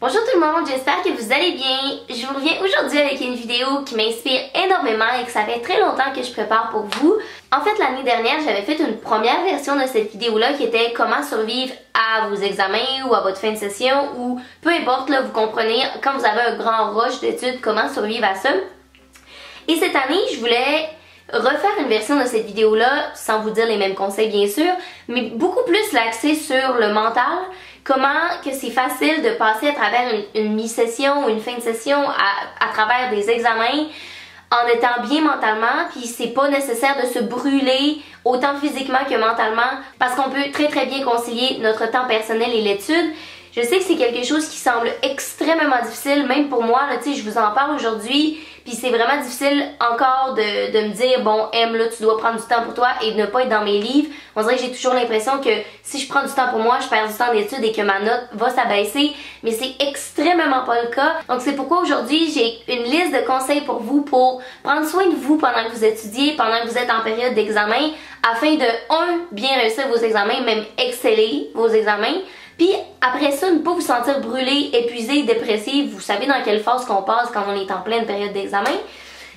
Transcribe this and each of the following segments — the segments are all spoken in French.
Bonjour tout le monde, j'espère que vous allez bien. Je vous reviens aujourd'hui avec une vidéo qui m'inspire énormément et que ça fait très longtemps que je prépare pour vous. En fait, l'année dernière, j'avais fait une première version de cette vidéo-là qui était comment survivre à vos examens ou à votre fin de session ou peu importe, là, vous comprenez, quand vous avez un grand rush d'études, comment survivre à ça. Et cette année, je voulais refaire une version de cette vidéo-là, sans vous dire les mêmes conseils bien sûr, mais beaucoup plus l'axer sur le mental. Comment que c'est facile de passer à travers une mi-session ou une fin de session à travers des examens en étant bien mentalement, puis c'est pas nécessaire de se brûler autant physiquement que mentalement parce qu'on peut très très bien concilier notre temps personnel et l'étude. Je sais que c'est quelque chose qui semble extrêmement difficile, même pour moi, là, tu sais, je vous en parle aujourd'hui, puis c'est vraiment difficile encore de me dire, bon, Em, là, tu dois prendre du temps pour toi et de ne pas être dans mes livres. On dirait que j'ai toujours l'impression que si je prends du temps pour moi, je perds du temps d'études et que ma note va s'abaisser, mais c'est extrêmement pas le cas. Donc c'est pourquoi aujourd'hui, j'ai une liste de conseils pour vous pour prendre soin de vous pendant que vous étudiez, pendant que vous êtes en période d'examen, afin de, bien réussir vos examens, même exceller vos examens. Puis après ça, ne pas vous sentir brûlé, épuisé, dépressif. Vous savez dans quelle phase qu'on passe quand on est en pleine période d'examen.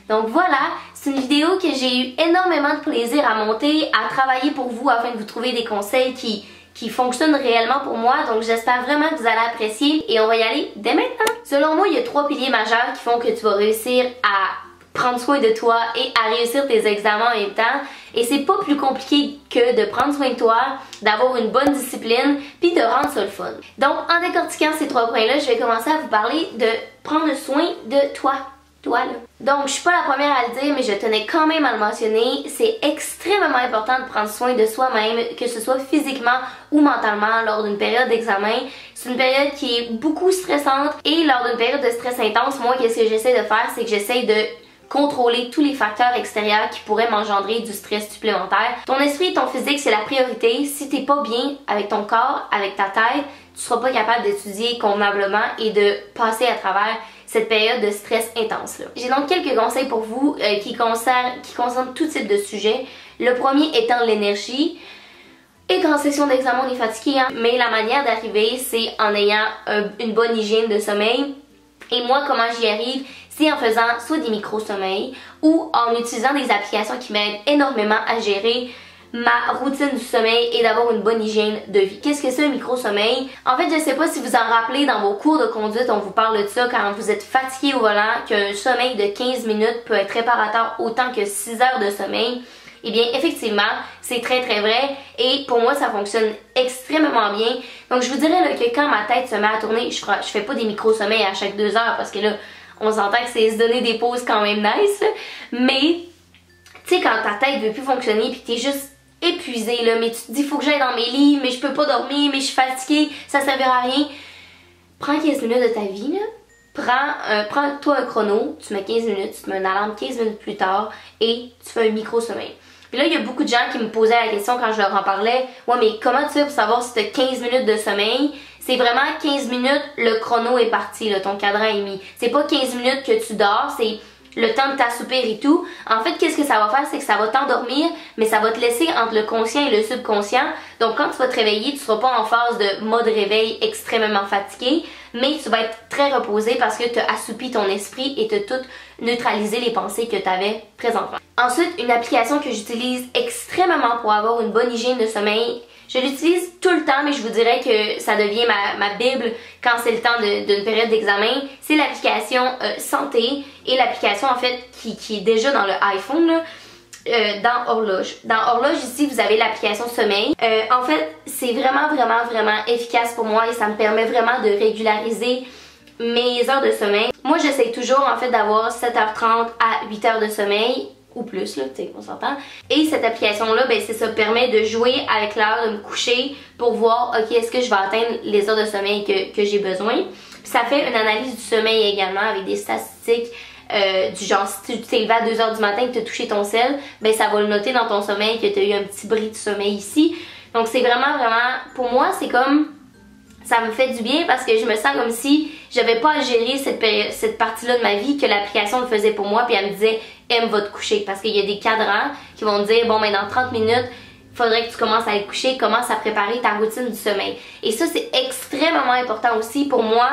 Donc voilà, c'est une vidéo que j'ai eu énormément de plaisir à monter, à travailler pour vous afin de vous trouver des conseils qui fonctionnent réellement pour moi. Donc j'espère vraiment que vous allez apprécier et on va y aller dès maintenant. Selon moi, il y a 3 piliers majeurs qui font que tu vas réussir à prendre soin de toi et à réussir tes examens en même temps. Et c'est pas plus compliqué que de prendre soin de toi, d'avoir une bonne discipline, puis de rendre ça le fun. Donc en décortiquant ces 3 points-là, je vais commencer à vous parler de prendre soin de toi. Toi là. Donc je suis pas la première à le dire, mais je tenais quand même à le mentionner. C'est extrêmement important de prendre soin de soi-même, que ce soit physiquement ou mentalement lors d'une période d'examen. C'est une période qui est beaucoup stressante et lors d'une période de stress intense, moi qu'est-ce que j'essaie de faire, c'est que j'essaie de contrôler tous les facteurs extérieurs qui pourraient m'engendrer du stress supplémentaire. Ton esprit et ton physique, c'est la priorité. Si t'es pas bien avec ton corps, avec ta tête, tu seras pas capable d'étudier convenablement et de passer à travers cette période de stress intense là. J'ai donc quelques conseils pour vous qui concernent tout type de sujets. Le premier étant l'énergie. Et qu'en session d'examen on est fatigué, hein? Mais la manière d'arriver, c'est en ayant une bonne hygiène de sommeil. Et moi, comment j'y arrive? C'est en faisant soit des micro-sommeils ou en utilisant des applications qui m'aident énormément à gérer ma routine du sommeil et d'avoir une bonne hygiène de vie. Qu'est-ce que c'est un micro-sommeil? En fait, je sais pas si vous en rappelez, dans vos cours de conduite, on vous parle de ça quand vous êtes fatigué au volant, qu'un sommeil de 15 minutes peut être réparateur autant que 6 heures de sommeil. Eh bien, effectivement, c'est très très vrai et pour moi, ça fonctionne extrêmement bien. Donc, je vous dirais là, que quand ma tête se met à tourner, je fais pas des micro-sommeils à chaque 2 heures parce que là, on s'entend que c'est se donner des pauses quand même nice. Mais, tu sais, quand ta tête veut plus fonctionner puis t'es juste épuisé là, mais tu te dis faut que j'aille dans mes livres, mais je peux pas dormir, mais je suis fatiguée, ça servira à rien. Prends 15 minutes de ta vie là. Prends-toi un chrono, tu mets 15 minutes, tu te mets une alarme 15 minutes plus tard et tu fais un micro-sommeil. Puis là, il y a beaucoup de gens qui me posaient la question quand je leur en parlais. Ouais, mais comment tu fais pour savoir si tu as 15 minutes de sommeil? C'est vraiment 15 minutes, le chrono est parti, là, ton cadran est mis. C'est pas 15 minutes que tu dors, c'est le temps de t'assoupir et tout. En fait, qu'est-ce que ça va faire? C'est que ça va t'endormir, mais ça va te laisser entre le conscient et le subconscient. Donc, quand tu vas te réveiller, tu seras pas en phase de mode réveil extrêmement fatigué, mais tu vas être très reposé parce que tu as assoupi ton esprit et tu as tout neutralisé les pensées que tu avais présentement. Ensuite, une application que j'utilise extrêmement pour avoir une bonne hygiène de sommeil. Je l'utilise tout le temps, mais je vous dirais que ça devient ma bible quand c'est le temps d'une période d'examen. C'est l'application Santé et l'application en fait qui est déjà dans le iPhone là, dans Horloge. Dans Horloge ici, vous avez l'application Sommeil. En fait, c'est vraiment efficace pour moi et ça me permet vraiment de régulariser mes heures de sommeil. Moi, j'essaie toujours en fait d'avoir 7h30 à 8h de sommeil. Ou plus là, tu sais, on s'entend. Et cette application-là, ben c'est ça, permet de jouer avec l'heure de me coucher pour voir, ok, est-ce que je vais atteindre les heures de sommeil que j'ai besoin. Puis ça fait une analyse du sommeil également avec des statistiques du genre, si tu t'es levé à 2h du matin et que tu as touché ton sel, ben ça va le noter dans ton sommeil que tu as eu un petit bris de sommeil ici. Donc c'est vraiment, pour moi, c'est comme, ça me fait du bien parce que je me sens comme si j'avais pas à gérer cette partie-là de ma vie, que l'application le faisait pour moi, puis elle me disait Em, va te coucher, parce qu'il y a des cadrans qui vont me dire bon ben dans 30 minutes faudrait que tu commences à aller te coucher, commence à préparer ta routine du sommeil. Et ça c'est extrêmement important aussi pour moi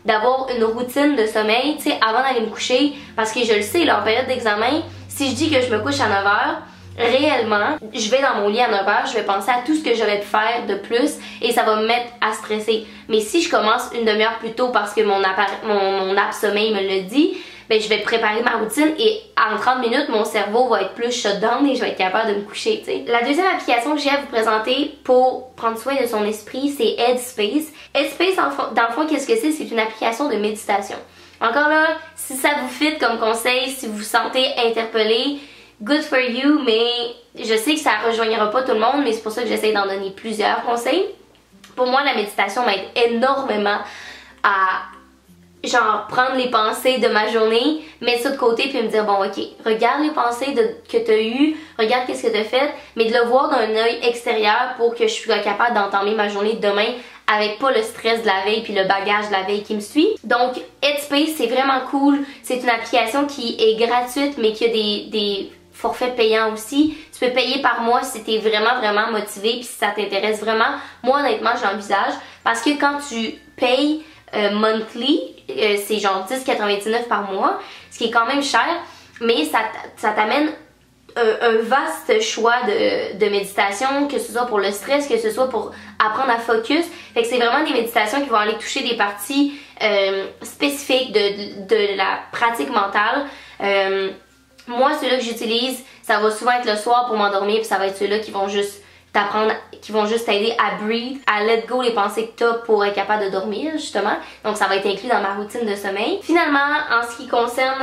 d'avoir une routine de sommeil, tu sais, avant d'aller me coucher, parce que je le sais, là, en période d'examen, si je dis que je me couche à 9h, réellement, je vais dans mon lit à 9h, je vais penser à tout ce que j'aurais pu faire de plus et ça va me mettre à stresser. Mais si je commence une demi-heure plus tôt parce que mon app sommeil me le dit, ben je vais préparer ma routine et en 30 minutes, mon cerveau va être plus shutdown et je vais être capable de me coucher, tu sais. La deuxième application que j'ai à vous présenter pour prendre soin de son esprit, c'est Headspace. Headspace, dans le fond, qu'est-ce que c'est? C'est une application de méditation. Encore là, si ça vous fit comme conseil, si vous vous sentez interpellé, good for you, mais je sais que ça ne rejoignera pas tout le monde, mais c'est pour ça que j'essaie d'en donner plusieurs conseils. Pour moi, la méditation m'aide énormément à genre prendre les pensées de ma journée, mettre ça de côté puis me dire bon ok, regarde les pensées que tu as eues, regarde qu'est-ce que tu as fait, mais de le voir d'un œil extérieur pour que je sois capable d'entamer ma journée de demain avec pas le stress de la veille puis le bagage de la veille qui me suit. Donc Headspace, c'est vraiment cool, c'est une application qui est gratuite mais qui a des forfaits payants aussi. Tu peux payer par mois si t'es vraiment motivé puis si ça t'intéresse vraiment. Moi honnêtement je l'envisage parce que quand tu payes monthly, c'est genre 10,99 par mois, ce qui est quand même cher, mais ça t'amène un vaste choix de méditation, que ce soit pour le stress, que ce soit pour apprendre à focus. Fait que c'est vraiment des méditations qui vont aller toucher des parties spécifiques de la pratique mentale. Moi, ceux-là que j'utilise, ça va souvent être le soir pour m'endormir, puis ça va être ceux-là qui vont juste t'apprendre, qui vont juste t'aider à breathe, à let go les pensées que t'as pour être capable de dormir, justement. Donc ça va être inclus dans ma routine de sommeil. Finalement, en ce qui concerne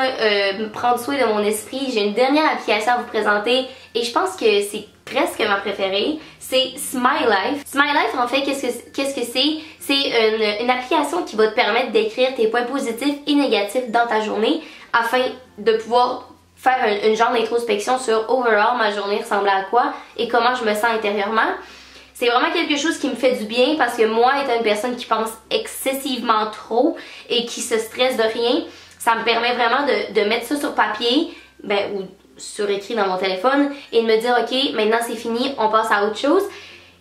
prendre soin de mon esprit, j'ai une dernière application à vous présenter et je pense que c'est presque ma préférée. C'est Smile Life. Smile Life, en fait, qu'est-ce que c'est? C'est une application qui va te permettre d'écrire tes points positifs et négatifs dans ta journée afin de pouvoir faire une genre d'introspection sur overall ma journée ressemblait à quoi et comment je me sens intérieurement. C'est vraiment quelque chose qui me fait du bien parce que moi, étant une personne qui pense excessivement trop et qui se stresse de rien, ça me permet vraiment de mettre ça sur papier ou sur écrit dans mon téléphone et de me dire ok, maintenant c'est fini, on passe à autre chose.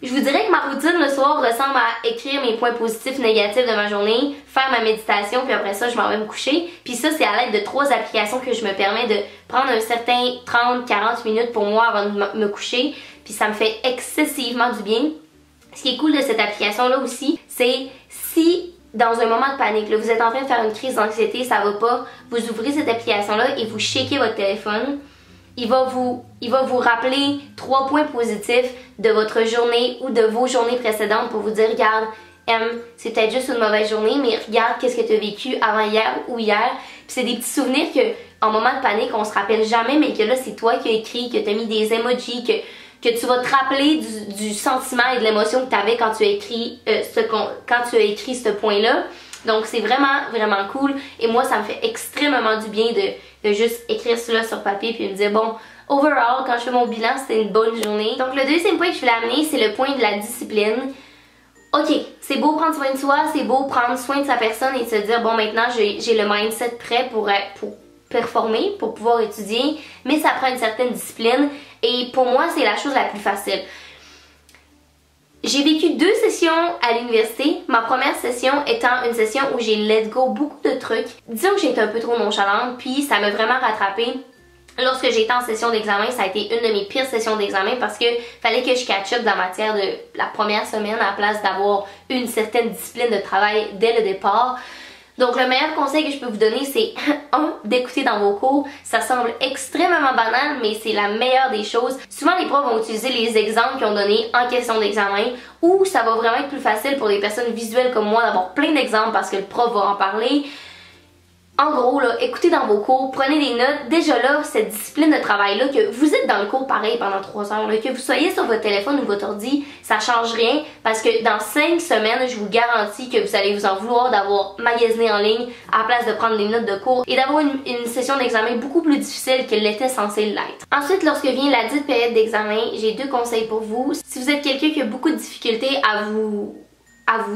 Je vous dirais que ma routine le soir ressemble à écrire mes points positifs, négatifs de ma journée, faire ma méditation, puis après ça, je m'en vais me coucher. Puis ça, c'est à l'aide de 3 applications que je me permets de prendre un certain 30-40 minutes pour moi avant de me coucher. Puis ça me fait excessivement du bien. Ce qui est cool de cette application-là aussi, c'est si dans un moment de panique, là, vous êtes en train de faire une crise d'anxiété, ça va pas, vous ouvrez cette application-là et vous shakez votre téléphone. Il va vous rappeler 3 points positifs de votre journée ou de vos journées précédentes pour vous dire regarde, c'est peut-être juste une mauvaise journée, mais regarde qu'est-ce que tu as vécu avant hier ou hier. Puis c'est des petits souvenirs que en moment de panique on se rappelle jamais, mais que là c'est toi qui as écrit, que tu as mis des emojis, que tu vas te rappeler du sentiment et de l'émotion que tu avais quand tu as écrit ce point-là. Donc c'est vraiment cool et moi ça me fait extrêmement du bien de juste écrire cela sur papier puis me dire bon, overall quand je fais mon bilan c'était une bonne journée. Donc le deuxième point que je voulais amener c'est le point de la discipline. Ok, c'est beau prendre soin de soi, c'est beau prendre soin de sa personne et de se dire bon maintenant j'ai le mindset prêt pour performer, pour pouvoir étudier, mais ça prend une certaine discipline et pour moi c'est la chose la plus facile. J'ai vécu 2 sessions à l'université, ma première session étant une session où j'ai let go beaucoup de trucs. Disons que j'ai été un peu trop nonchalante, puis ça m'a vraiment rattrapée. Lorsque j'étais en session d'examen, ça a été une de mes pires sessions d'examen parce que fallait que je catch up dans la matière de la première semaine à la place d'avoir une certaine discipline de travail dès le départ. Donc le meilleur conseil que je peux vous donner c'est d'écouter dans vos cours. Ça semble extrêmement banal mais c'est la meilleure des choses. Souvent les profs vont utiliser les exemples qu'ils ont donnés en question d'examen ou ça va vraiment être plus facile pour des personnes visuelles comme moi d'avoir plein d'exemples parce que le prof va en parler. En gros, là, écoutez dans vos cours, prenez des notes. Déjà là, cette discipline de travail-là, que vous êtes dans le cours pareil pendant 3 heures, là, que vous soyez sur votre téléphone ou votre ordi, ça change rien parce que dans 5 semaines, je vous garantis que vous allez vous en vouloir d'avoir magasiné en ligne à la place de prendre des notes de cours et d'avoir une session d'examen beaucoup plus difficile qu'elle l'était censée l'être. Ensuite, lorsque vient la dite période d'examen, j'ai 2 conseils pour vous. Si vous êtes quelqu'un qui a beaucoup de difficultés à vous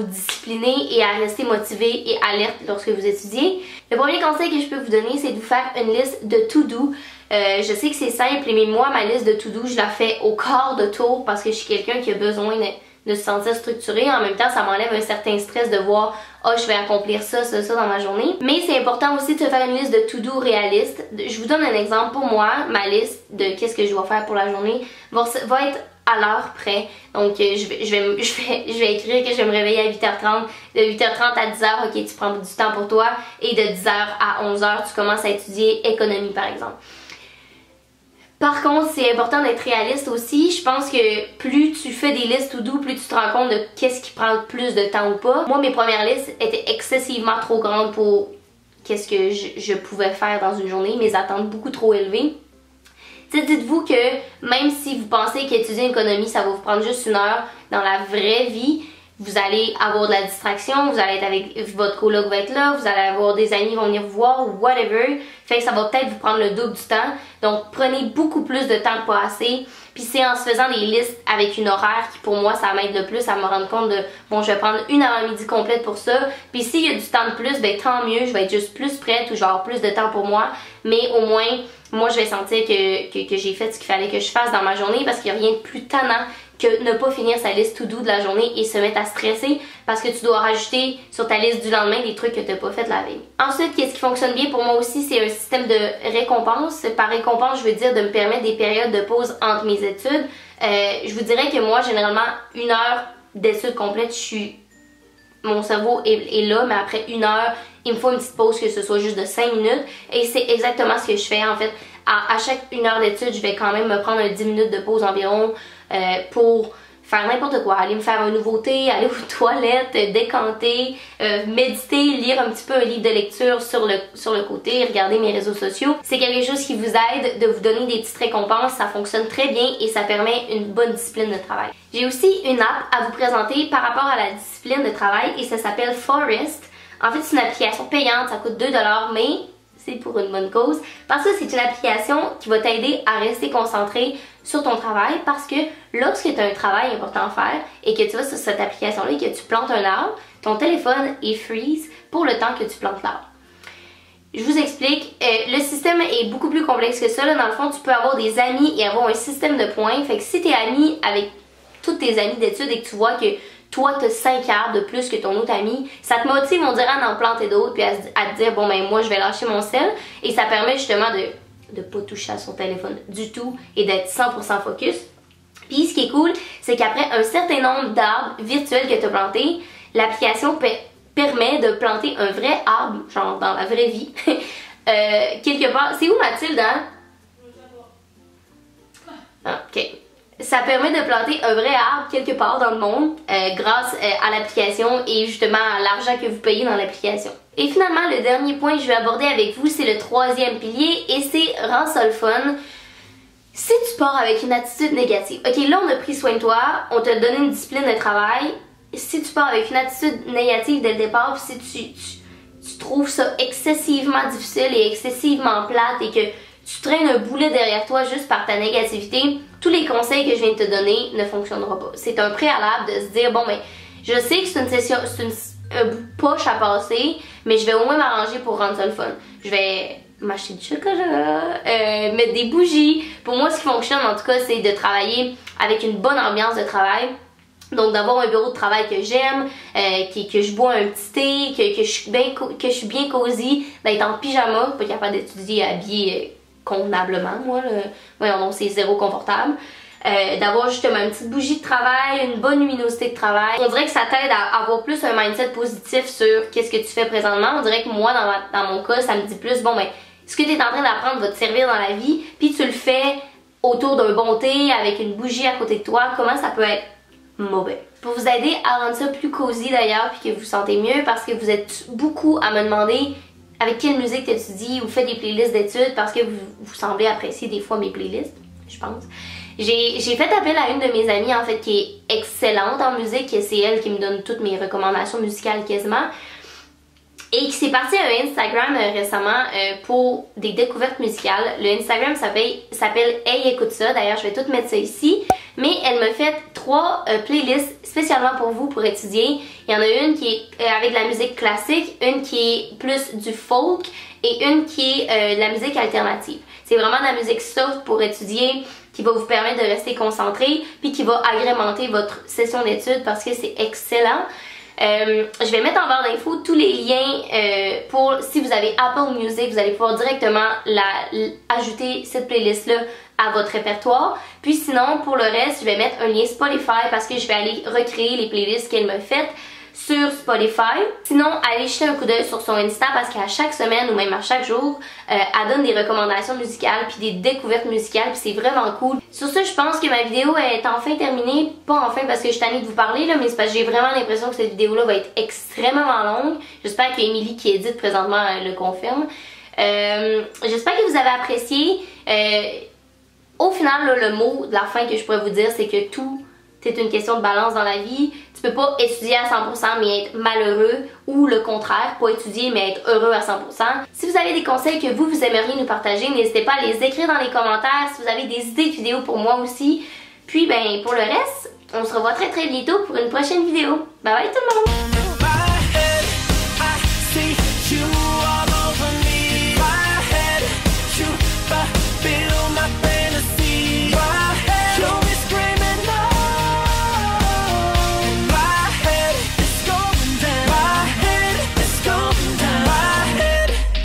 discipliner et à rester motivé et alerte lorsque vous étudiez. Le premier conseil que je peux vous donner, c'est de vous faire une liste de to-do. Je sais que c'est simple, mais moi, ma liste de to-do, je la fais au quart de tour parce que je suis quelqu'un qui a besoin de se sentir structuré. En même temps, ça m'enlève un certain stress de voir, oh je vais accomplir ça dans ma journée. Mais c'est important aussi de se faire une liste de to-do réaliste. Je vous donne un exemple. Pour moi, ma liste de qu'est-ce que je dois faire pour la journée va être à l'heure près. Donc je vais écrire que je vais me réveiller à 8h30. De 8h30 à 10h, ok, tu prends du temps pour toi. Et de 10h à 11h, tu commences à étudier économie par exemple. Par contre, c'est important d'être réaliste aussi. Je pense que plus tu fais des listes to do, plus tu te rends compte de qu'est-ce qui prend plus de temps ou pas. Moi, mes premières listes étaient excessivement trop grandes pour qu'est-ce que je pouvais faire dans une journée. Mes attentes beaucoup trop élevées. T'sais, dites-vous que même si vous pensez qu'étudier une économie, ça va vous prendre juste 1 heure, dans la vraie vie, vous allez avoir de la distraction, vous allez être avec votre coloc va être là, vous allez avoir des amis qui vont venir vous voir ou whatever. Fait que ça va peut-être vous prendre le double du temps. Donc prenez beaucoup plus de temps de passer. Puis c'est en se faisant des listes avec une horaire qui pour moi ça m'aide le plus à me rendre compte de bon je vais prendre une avant-midi complète pour ça. Puis s'il y a du temps de plus, ben tant mieux, je vais être juste plus prête ou je vais avoir plus de temps pour moi. Mais au moins moi je vais sentir que j'ai fait ce qu'il fallait que je fasse dans ma journée parce qu'il n'y a rien de plus tannant que ne pas finir sa liste to-do de la journée et se mettre à stresser parce que tu dois rajouter sur ta liste du lendemain des trucs que tu n'as pas fait la veille. Ensuite, qu'est-ce qui fonctionne bien pour moi aussi, c'est un système de récompense. Par récompense, je veux dire de me permettre des périodes de pause entre mes études. Je vous dirais que moi, généralement, 1 heure d'études complètes, mon cerveau est là, mais après 1 heure, il me faut une petite pause, que ce soit juste de 5 minutes. Et c'est exactement ce que je fais en fait. À chaque 1 heure d'études, je vais quand même me prendre 10 minutes de pause environ pour faire n'importe quoi, aller me faire un nouveau thé, aller aux toilettes, décanter, méditer, lire un petit peu un livre de lecture sur le côté, regarder mes réseaux sociaux. C'est quelque chose qui vous aide de vous donner des petites récompenses, ça fonctionne très bien et ça permet une bonne discipline de travail. J'ai aussi une app à vous présenter par rapport à la discipline de travail et ça s'appelle Forest. En fait, c'est une application payante, ça coûte 2$, mais c'est pour une bonne cause. Parce que c'est une application qui va t'aider à rester concentré sur ton travail parce que lorsque tu as un travail important à faire et que tu vas sur cette application-là et que tu plantes un arbre, ton téléphone est freeze pour le temps que tu plantes l'arbre. Je vous explique, le système est beaucoup plus complexe que ça. Là, dans le fond, tu peux avoir des amis et avoir un système de points. Fait que si tu es ami avec tous tes amis d'études et que tu vois que toi, tu as 5 arbres de plus que ton autre ami, ça te motive, on dirait, à en planter d'autres puis à te dire, bon, ben moi, je vais lâcher mon sel. Et ça permet justement de ne pas toucher à son téléphone du tout et d'être 100% focus. Puis, ce qui est cool, c'est qu'après un certain nombre d'arbres virtuels que tu as plantés, l'application permet de planter un vrai arbre, genre dans la vraie vie, quelque part. C'est où Mathilde, hein? Ah, ok. Ça permet de planter un vrai arbre quelque part dans le monde grâce à l'application et justement à l'argent que vous payez dans l'application. Et finalement, le dernier point que je vais aborder avec vous, c'est le 3e pilier et c'est rends ça le fun. Si tu pars avec une attitude négative, ok, là on a pris soin de toi, on t'a donné une discipline de travail. Si tu pars avec une attitude négative dès le départ, puis si tu trouves ça excessivement difficile et excessivement plate et que tu traînes un boulet derrière toi juste par ta négativité, tous les conseils que je viens de te donner ne fonctionneront pas. C'est un préalable de se dire, bon ben, je sais que c'est une session, un bout de poche à passer, mais je vais au moins m'arranger pour rendre ça le fun. Je vais m'acheter du chocolat, mettre des bougies. Pour moi, ce qui fonctionne en tout cas, c'est de travailler avec une bonne ambiance de travail. Donc d'avoir un bureau de travail que j'aime, que je bois un petit thé, que je suis bien cosy, d'être en pyjama, pas capable d'étudier habillée convenablement, moi, voyons donc, c'est zéro confortable. D'avoir justement une petite bougie de travail, une bonne luminosité de travail. On dirait que ça t'aide à avoir plus un mindset positif sur qu'est-ce que tu fais présentement. On dirait que moi, dans mon cas, ça me dit plus, bon ben, ce que tu es en train d'apprendre va te servir dans la vie, puis tu le fais autour d'un bon thé, avec une bougie à côté de toi, comment ça peut être mauvais. Pour vous aider à rendre ça plus cosy d'ailleurs, puis que vous vous sentez mieux, parce que vous êtes beaucoup à me demander avec quelle musique tu étudies ou faites des playlists d'études parce que vous semblez apprécier des fois mes playlists, je pense. J'ai fait appel à une de mes amies en fait qui est excellente en musique, et c'est elle qui me donne toutes mes recommandations musicales quasiment. Et qui s'est partie à un Instagram récemment pour des découvertes musicales. Le Instagram s'appelle Hey écoute ça, d'ailleurs je vais tout mettre ça ici. Mais elle me fait 3 playlists spécialement pour vous pour étudier. Il y en a une qui est avec de la musique classique, une qui est plus du folk et une qui est de la musique alternative. C'est vraiment de la musique soft pour étudier, qui va vous permettre de rester concentré puis qui va agrémenter votre session d'études parce que c'est excellent. Je vais mettre en barre d'infos tous les liens pour si vous avez Apple Music, vous allez pouvoir directement ajouter cette playlist-là à votre répertoire. Puis sinon, pour le reste, je vais mettre un lien Spotify parce que je vais aller recréer les playlists qu'elle m'a faites sur Spotify. Sinon, allez jeter un coup d'œil sur son Insta parce qu'à chaque semaine ou même à chaque jour, elle donne des recommandations musicales puis des découvertes musicales puis c'est vraiment cool. Sur ce, je pense que ma vidéo est enfin terminée. Pas enfin parce que je suis tannée de vous parler là, mais c'est parce que j'ai vraiment l'impression que cette vidéo-là va être extrêmement longue. J'espère que Emily qui édite présentement le confirme. J'espère que vous avez apprécié. Au final, là, le mot de la fin que je pourrais vous dire, c'est que tout est une question de balance dans la vie. Tu peux pas étudier à 100% mais être malheureux ou le contraire, pas étudier mais être heureux à 100%. Si vous avez des conseils que vous aimeriez nous partager, n'hésitez pas à les écrire dans les commentaires. Si vous avez des idées de vidéos pour moi aussi. Puis ben pour le reste, on se revoit très bientôt pour une prochaine vidéo. Bye bye tout le monde!